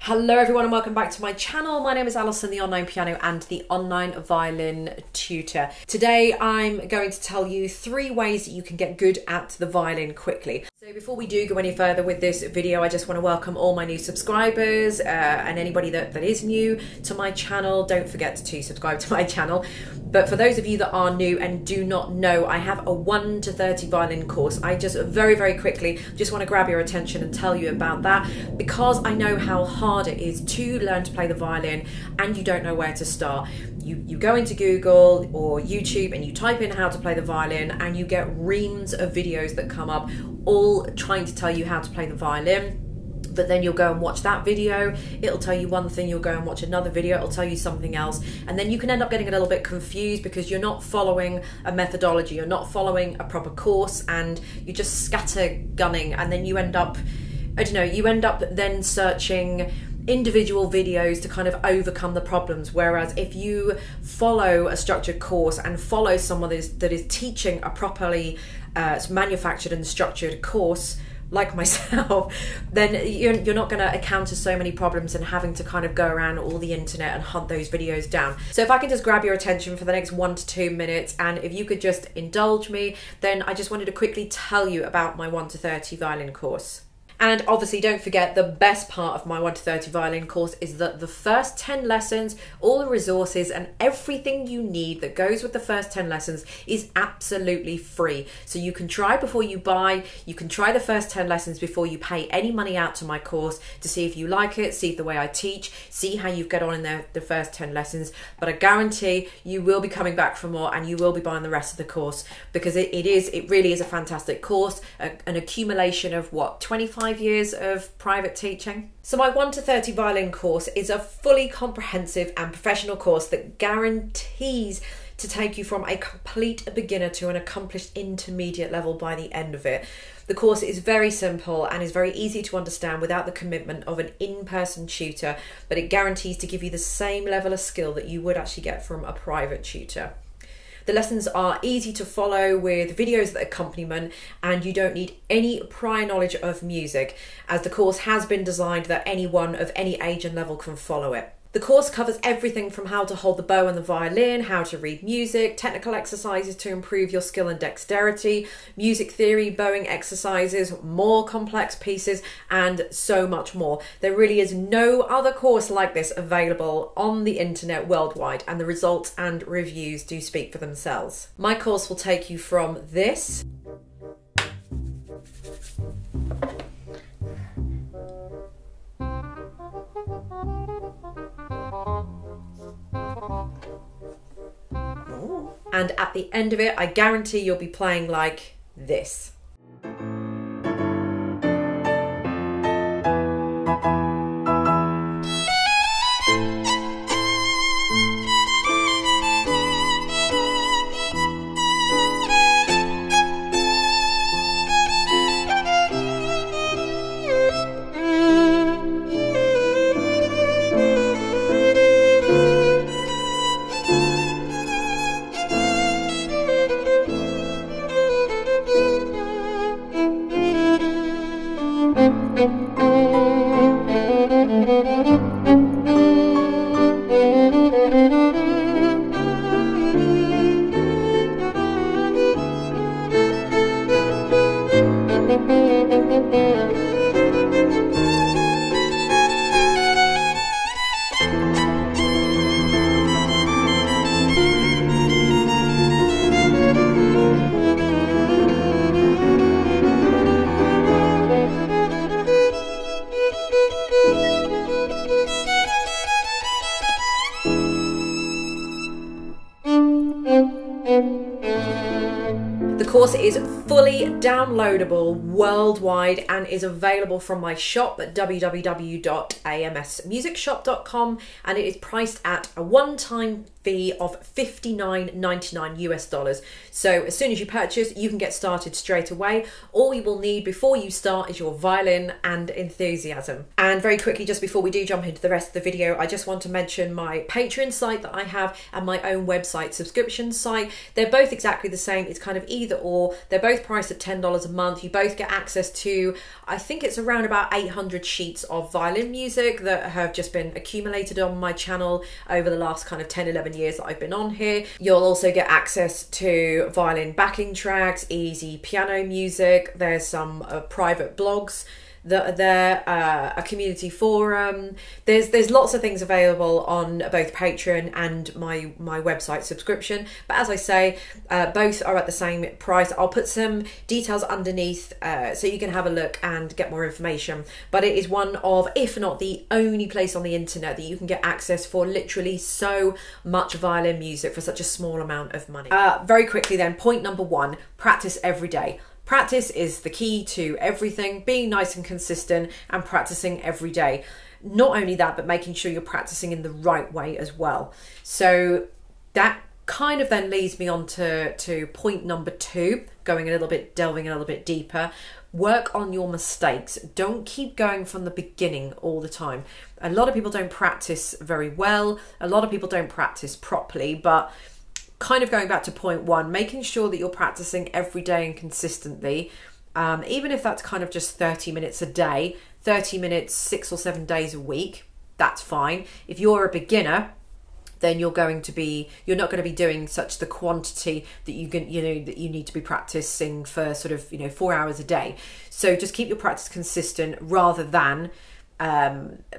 Hello everyone and welcome back to my channel. My name is Alison, the online piano and the online violin tutor. Today I'm going to tell you 3 ways that you can get good at the violin quickly. So before we do go any further with this video, I just want to welcome all my new subscribers and anybody that is new to my channel. Don't forget to subscribe to my channel. But for those of you that are new and do not know, I have a 1 to 30 violin course. I just very quickly just want to grab your attention and tell you about that because I know how hard it is to learn to play the violin and you don't know where to start. You go into Google or YouTube and you type in how to play the violin and you get reams of videos that come up all trying to tell you how to play the violin. But then you'll go and watch that video, it'll tell you one thing, you'll go and watch another video, it'll tell you something else, and then you can end up getting a little bit confused because you're not following a methodology, you're not following a proper course, and you're just scattergunning, and then you end up, I don't know, you end up then searching individual videos to kind of overcome the problems. Whereas if you follow a structured course and follow someone that is teaching a properly manufactured and structured course, like myself, then you're not going to encounter so many problems and having to kind of go around all the internet and hunt those videos down. So if I can just grab your attention for the next 1 to 2 minutes, and if you could just indulge me, then I just wanted to quickly tell you about my 1 to 30 violin course. And obviously don't forget, the best part of my 1 to 30 violin course is that the first 10 lessons, all the resources and everything you need that goes with the first 10 lessons is absolutely free. So you can try before you buy, you can try the first 10 lessons before you pay any money out to my course to see if you like it, see the way I teach, see how you get on in the first 10 lessons. But I guarantee you will be coming back for more and you will be buying the rest of the course because it really is a fantastic course, an accumulation of what, 25 years of private teaching. So my 1 to 30 violin course is a fully comprehensive and professional course that guarantees to take you from a complete beginner to an accomplished intermediate level by the end of it. The course is very simple and is very easy to understand without the commitment of an in-person tutor, but it guarantees to give you the same level of skill that you would actually get from a private tutor. The lessons are easy to follow with videos that accompaniment, and you don't need any prior knowledge of music, as the course has been designed that anyone of any age and level can follow it. The course covers everything from how to hold the bow and the violin, how to read music, technical exercises to improve your skill and dexterity, music theory, bowing exercises, more complex pieces, and so much more. There really is no other course like this available on the internet worldwide, and the results and reviews do speak for themselves. My course will take you from this and at the end of it, I guarantee you'll be playing like this. The course is fully downloadable worldwide and is available from my shop at www.amsmusicshop.com, and it is priced at a one-time fee of $59.99 US. So as soon as you purchase, you can get started straight away. All you will need before you start is your violin and enthusiasm. And very quickly, just before we do jump into the rest of the video, I just want to mention my Patreon site that I have. have and my own website subscription site. They're both exactly the same. It's kind of either or. They're both both priced at $10 a month. You both get access to, I think it's around about 800 sheets of violin music that have just been accumulated on my channel over the last kind of 10, 11 years that I've been on here. You'll also get access to violin backing tracks, easy piano music. There's some private blogs that are there, a community forum. There's lots of things available on both Patreon and my website subscription. But as I say, both are at the same price. I'll put some details underneath so you can have a look and get more information. But it is one of, if not the only place on the internet that you can get access for literally so much violin music for such a small amount of money. Very quickly then, point number 1, practice every day. Practice is the key to everything, being nice and consistent and practicing every day. Not only that, but making sure you're practicing in the right way as well. So that kind of then leads me on to point number 2, delving a little bit deeper. Work on your mistakes. Don't keep going from the beginning all the time. A lot of people don't practice very well. A lot of people don't practice properly, but kind of going back to point 1, making sure that you're practicing every day and consistently, even if that's kind of just 30 minutes a day, 30 minutes 6 or 7 days a week, that's fine. If you're a beginner, then you're not going to be doing such the quantity that that you need to be practicing for sort of 4 hours a day. So just keep your practice consistent rather than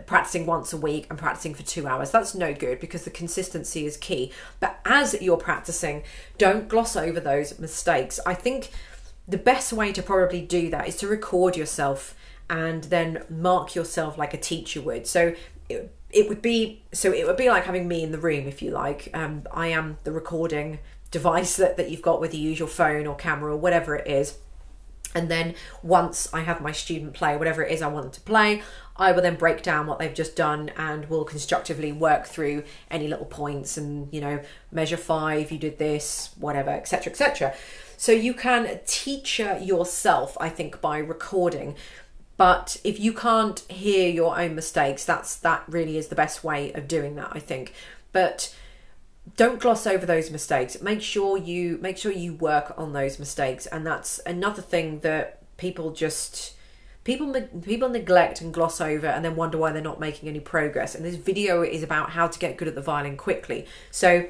practicing once a week and practicing for 2 hours. That's no good, because the consistency is key. But as you're practicing, don't gloss over those mistakes. I think the best way to probably do that is to record yourself and then mark yourself like a teacher would. So it would be like having me in the room, if you like. I am the recording device that you've got, with your usual phone or camera or whatever it is. And then once I have my student play whatever it is I want them to play, I will then break down what they've just done and will constructively work through any little points and, measure 5, you did this, whatever, etc., etc. So you can teach yourself, I think, by recording. But if you can't hear your own mistakes, that really is the best way of doing that, I think. But don't gloss over those mistakes. Make sure you work on those mistakes. And that's another thing that people neglect and gloss over, and then wonder why they're not making any progress. And this video is about how to get good at the violin quickly. So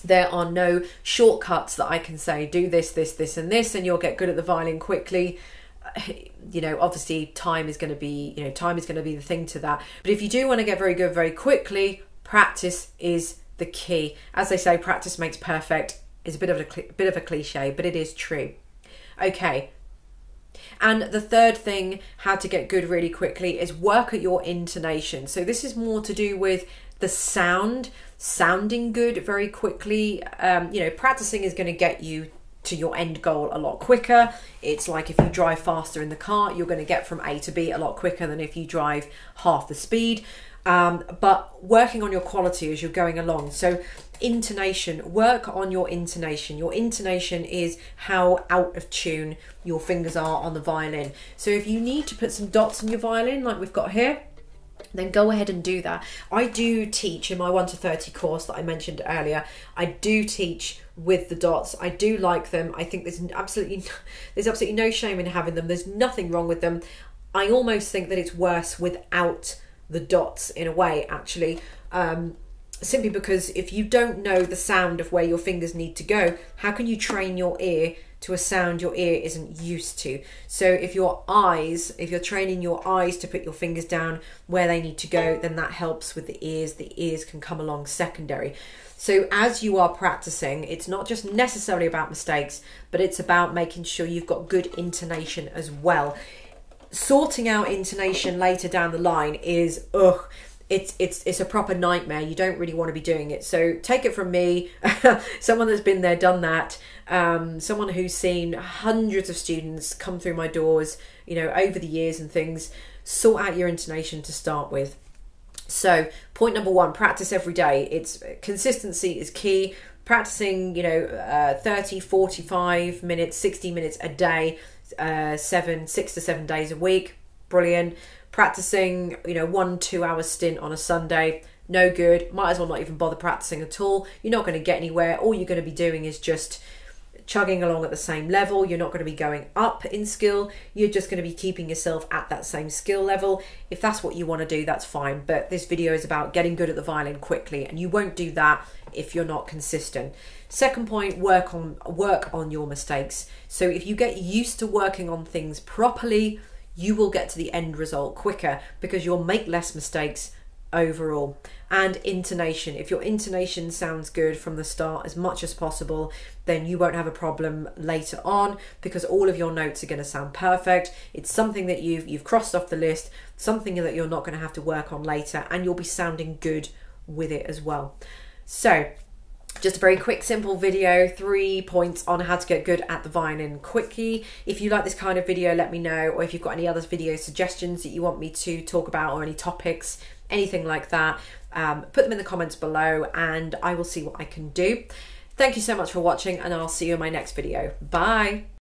there are no shortcuts that I can say, do this, this, this, and this, and you'll get good at the violin quickly. Obviously time is going to be the thing to that. But if you do want to get very good very quickly, practice is the key. As they say, practice makes perfect. Is a bit of a cliche, but it is true. Okay. And the third thing, how to get good really quickly, is work at your intonation. So this is more to do with the sounding good very quickly. Practicing is going to get you to your end goal a lot quicker. It's like if you drive faster in the car, you're going to get from A to B a lot quicker than if you drive half the speed. But working on your quality as you're going along. So intonation, work on your intonation. Your intonation is how out of tune your fingers are on the violin. So if you need to put some dots on your violin like we've got here, then go ahead and do that. I do teach in my 1 to 30 course that I mentioned earlier. I do teach with the dots. I do like them. I think there's absolutely no shame in having them. There's nothing wrong with them. I almost think that it's worse without the dots in a way, actually, simply because if you don't know the sound of where your fingers need to go, how can you train your ear to a sound your ear isn't used to? So if you're training your eyes to put your fingers down where they need to go, then that helps with the ears can come along secondary. So as you are practicing, it's not just necessarily about mistakes, but it's about making sure you've got good intonation as well. Sorting out intonation later down the line is it's a proper nightmare. You don't really want to be doing it. So take it from me, someone that's been there, done that, someone who's seen hundreds of students come through my doors, over the years and things. Sort out your intonation to start with. So point number 1, practice every day. Consistency is key. Practicing 30, 45 minutes, 60 minutes a day, 6 to 7 days a week, brilliant. Practicing 1-2 hour stint on a Sunday, no good. Might as well not even bother practicing at all. You're not going to get anywhere. All you're going to be doing is just chugging along at the same level. You're not going to be going up in skill. You're just going to be keeping yourself at that same skill level. If that's what you want to do, that's fine. But this video is about getting good at the violin quickly, and you won't do that if you're not consistent. Second point, work on your mistakes. So if you get used to working on things properly, you will get to the end result quicker because you'll make less mistakes overall. And intonation, if your intonation sounds good from the start as much as possible, then you won't have a problem later on because all of your notes are going to sound perfect. It's something that you've crossed off the list, something that you're not going to have to work on later, and you'll be sounding good with it as well. So just a very quick, simple video, 3 points on how to get good at the violin quickly. If you like this kind of video, let me know, or if you've got any other video suggestions that you want me to talk about, or any topics, anything like that, put them in the comments below and I will see what I can do. Thank you so much for watching, and I'll see you in my next video. Bye.